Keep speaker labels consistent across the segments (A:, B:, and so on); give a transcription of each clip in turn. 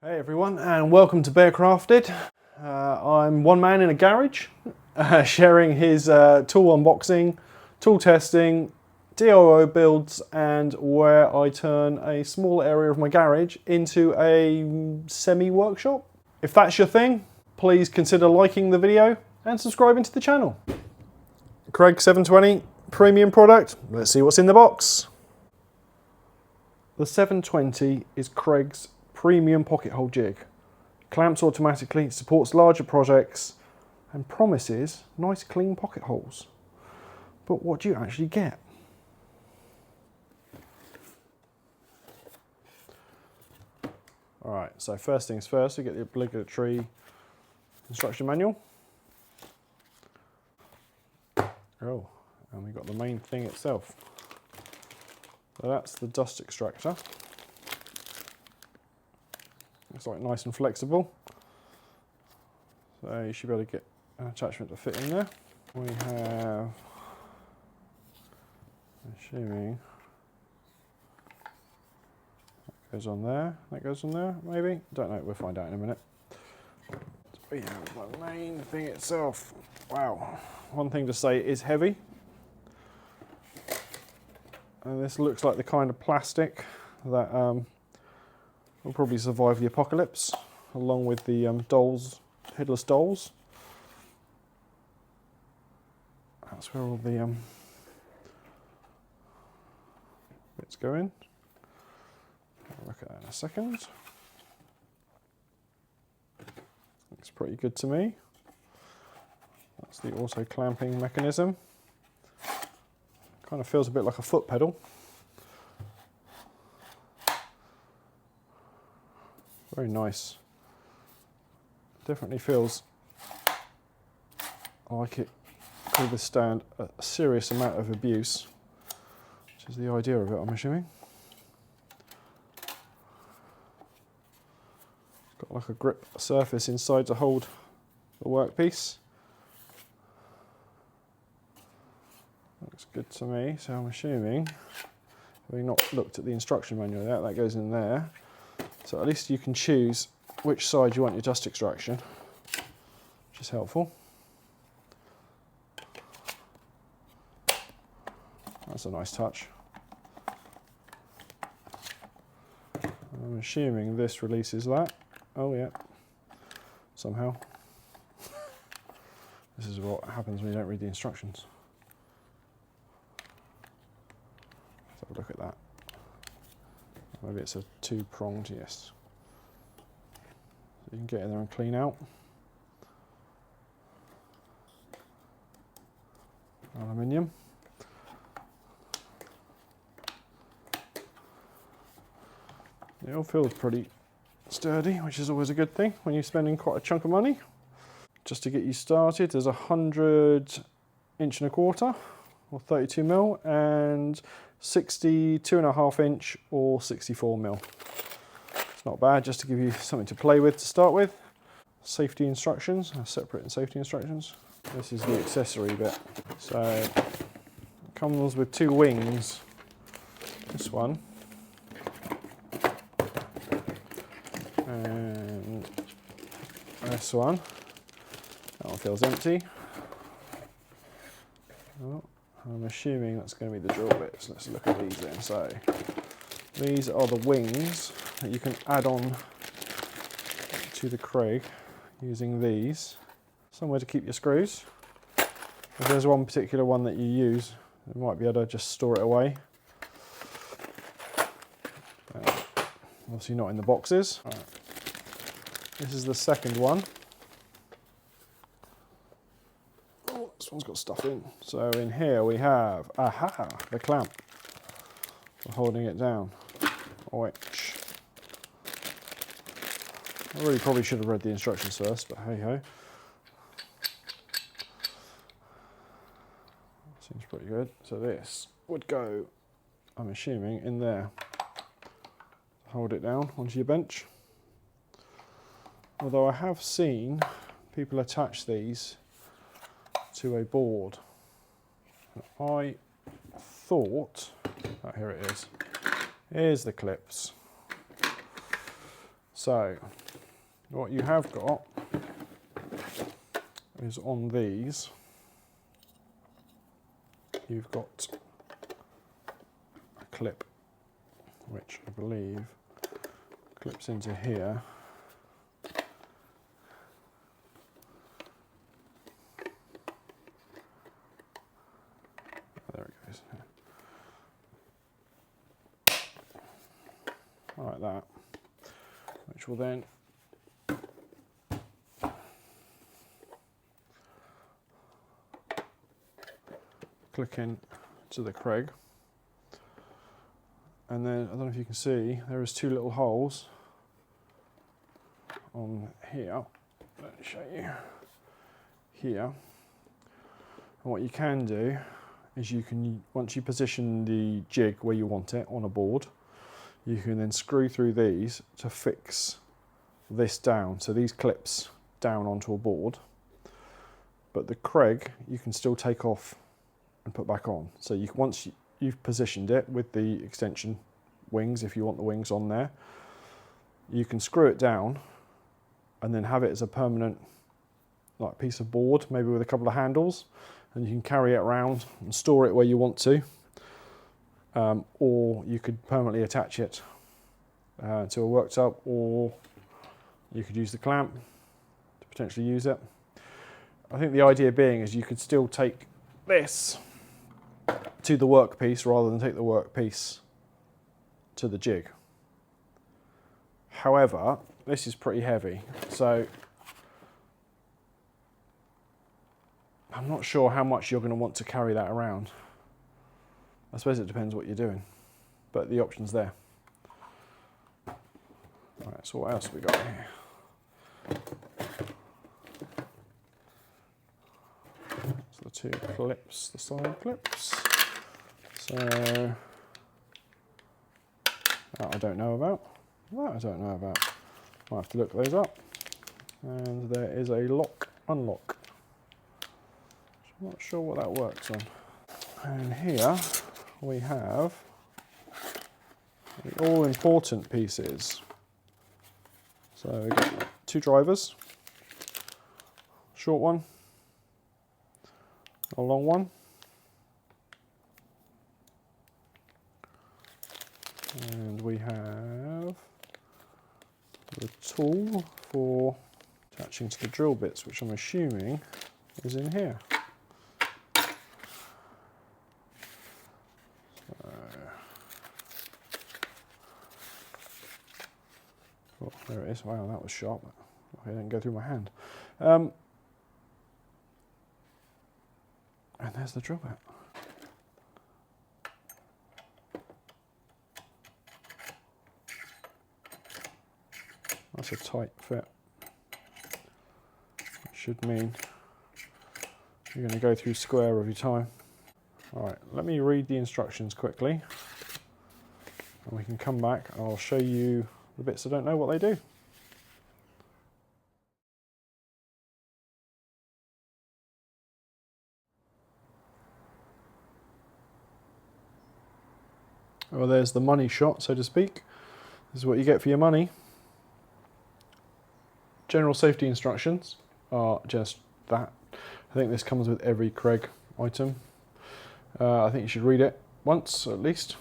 A: Hey everyone, and welcome to Bearcrafted. I'm one man in a garage, sharing his tool unboxing, tool testing, DIY builds, and where I turn a small area of my garage into a semi-workshop. If that's your thing, please consider liking the video and subscribing to the channel. Kreg 720 premium product. Let's see what's in the box. The 720 is Kreg's premium pocket hole jig. Clamps automatically, supports larger projects, and promises nice clean pocket holes. But what do you actually get? Alright, so first things first, we get the obligatory instruction manual. Oh, and we got the main thing itself. So that's the dust extractor. It's like nice and flexible. So you should be able to get an attachment to fit in there. We have, assuming, that goes on there, maybe? Don't know, we'll find out in a minute. So we have the main thing itself. Wow, one thing to say, it is heavy. And this looks like the kind of plastic that will probably survive the apocalypse, along with the dolls, headless dolls. That's where all the bits go in. I'll look at that in a second. Looks pretty good to me. That's the auto clamping mechanism. Kind of feels a bit like a foot pedal. Very nice. Definitely feels like it could withstand a serious amount of abuse, which is the idea of it, I'm assuming. Got like a grip surface inside to hold the workpiece. Looks good to me, so I'm assuming, having not looked at the instruction manual yet, that goes in there. So at least you can choose which side you want your dust extraction, which is helpful. That's a nice touch. I'm assuming this releases that. Oh yeah, somehow. This is what happens when you don't read the instructions. Let's have a look at that. Maybe it's a two-pronged, yes. So you can get in there and clean out. Aluminium. It all feels pretty sturdy, which is always a good thing when you're spending quite a chunk of money. Just to get you started, there's 100 inch and a quarter, or 32 mil, and 62.5 inch or 64 mil. It's not bad, just to give you something to play with to start with. Safety instructions, separate and safety instructions. This is the accessory bit. So it comes with two wings. This one. And this one. That one feels empty. Oh. I'm assuming that's going to be the drill bits. Let's look at these then. So these are the wings that you can add on to the Kreg using these. Somewhere to keep your screws. If there's one particular one that you use, you might be able to just store it away. Obviously not in the boxes. Right. This is the second one. This one's got stuff in. So in here we have, the clamp for holding it down, which I really probably should have read the instructions first, but hey ho. Seems pretty good. So this would go, I'm assuming, in there. Hold it down onto your bench. Although I have seen people attach these to a board. I thought, oh, here it is. Here's the clips. So what you have got is on these, you've got a clip which I believe clips into here. There it goes. Like that, which will then click in to the Kreg. And then, I don't know if you can see, there is two little holes on here. Let me show you. Here. And what you can do is you can, once you position the jig where you want it on a board, you can then screw through these to fix this down. So these clips down onto a board. But the Kreg, you can still take off and put back on. So once you've positioned it with the extension wings, if you want the wings on there, you can screw it down and then have it as a permanent like piece of board, maybe with a couple of handles, and you can carry it around and store it where you want to, or you could permanently attach it to a worktop, or you could use the clamp to potentially use it. I think the idea being is you could still take this to the workpiece rather than take the workpiece to the jig. However, this is pretty heavy, so I'm not sure how much you're going to want to carry that around. I suppose it depends what you're doing, but the option's there. Right, so what else have we got here? So the two clips, the side clips. So that I don't know about. That I don't know about. I'll have to look those up. And there is a lock unlock. I'm not sure what that works on. And here we have the all important pieces. So we've got two drivers, short one, a long one. And we have the tool for attaching to the drill bits, which I'm assuming is in here. Oh, there it is. Wow, that was sharp. Okay, it didn't go through my hand. And there's the drill bit. That's a tight fit. It should mean you're going to go through square every time. All right, let me read the instructions quickly, and we can come back and I'll show you the bits I don't know what they do. Well, there's the money shot, so to speak. This is what you get for your money. General safety instructions are just that. I think this comes with every Kreg item. I think you should read it once at least.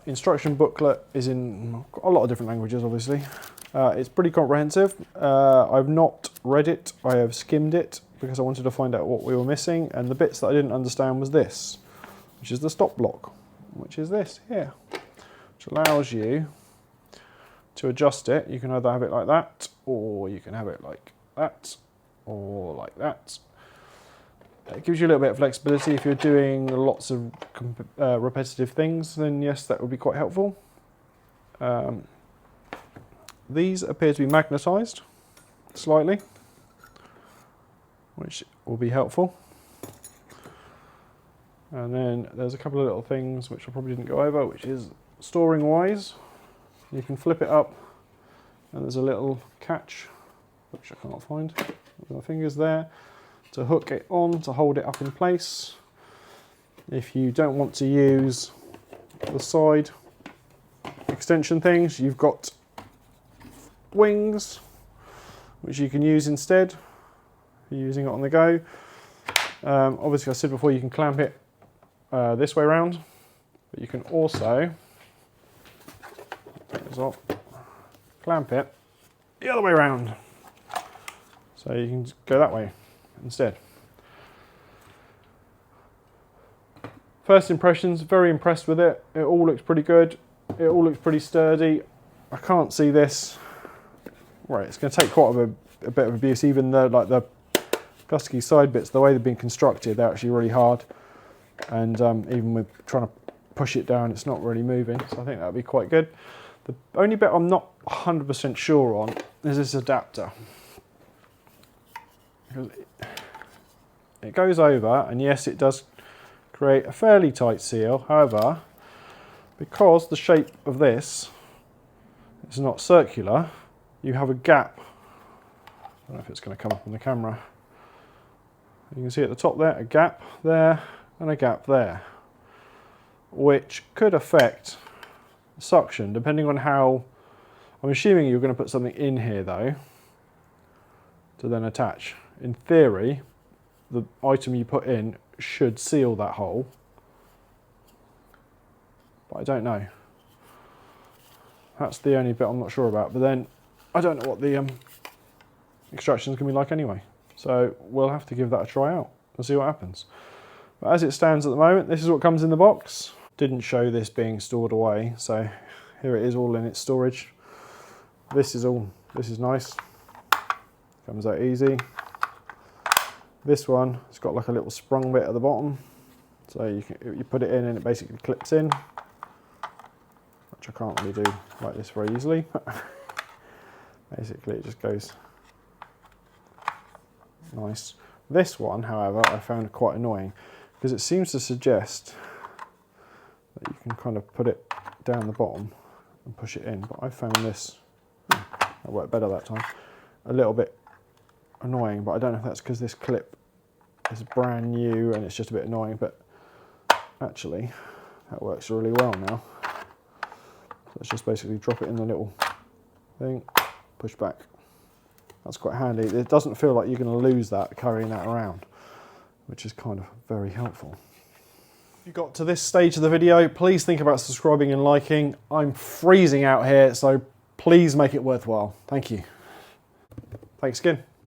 A: Instruction booklet is in a lot of different languages, obviously. It's pretty comprehensive. I've not read it, I have skimmed it because I wanted to find out what we were missing, and the bits that I didn't understand was this, which is the stop block, which is this here, which allows you to adjust it. You can either have it like that, or you can have it like that, or like that. It gives you a little bit of flexibility. If you're doing lots of repetitive things, then yes, that would be quite helpful. These appear to be magnetised slightly, which will be helpful. And then there's a couple of little things which I probably didn't go over, which is storing wise. You can flip it up and there's a little catch, which I can't find with my fingers there, to hook it on, to hold it up in place. If you don't want to use the side extension things, you've got wings, which you can use instead if you're using it on the go. Obviously I said before you can clamp it this way around, but you can also clamp it the other way around. So you can go that way instead. First impressions, very impressed with it. It all looks pretty good. It all looks pretty sturdy. I can't see this. Right, it's going to take quite a bit of abuse. Even though, like the plasticky side bits, the way they've been constructed, they're actually really hard. And even with trying to push it down, it's not really moving. So I think that'll be quite good. The only bit I'm not 100% sure on is this adapter. Because it goes over, and yes, it does create a fairly tight seal. However, because the shape of this is not circular, you have a gap. I don't know if it's going to come up on the camera. You can see at the top there, a gap there and a gap there, which could affect suction depending on how. I'm assuming you're going to put something in here though to then attach. In theory, the item you put in should seal that hole, but I don't know. That's the only bit I'm not sure about. But then I don't know what the extraction is going to be like anyway, so we'll have to give that a try out and see what happens. But as it stands at the moment, this is what comes in the box. Didn't show this being stored away, so here it is all in its storage. This is nice, comes out easy. This one, it's got like a little sprung bit at the bottom, so you put it in and it basically clips in, which I can't really do like this very easily. Basically it just goes nice. This one, however, I found quite annoying because it seems to suggest that you can kind of put it down the bottom and push it in, but I found this, that worked better that time, a little bit annoying, but I don't know if that's because this clip is brand new and it's just a bit annoying, but actually that works really well now. So let's just basically drop it in the little thing, push back. That's quite handy. It doesn't feel like you're going to lose that carrying that around, which is kind of very helpful. If you got to this stage of the video, please think about subscribing and liking. I'm freezing out here, so please make it worthwhile. Thank you. Thanks again.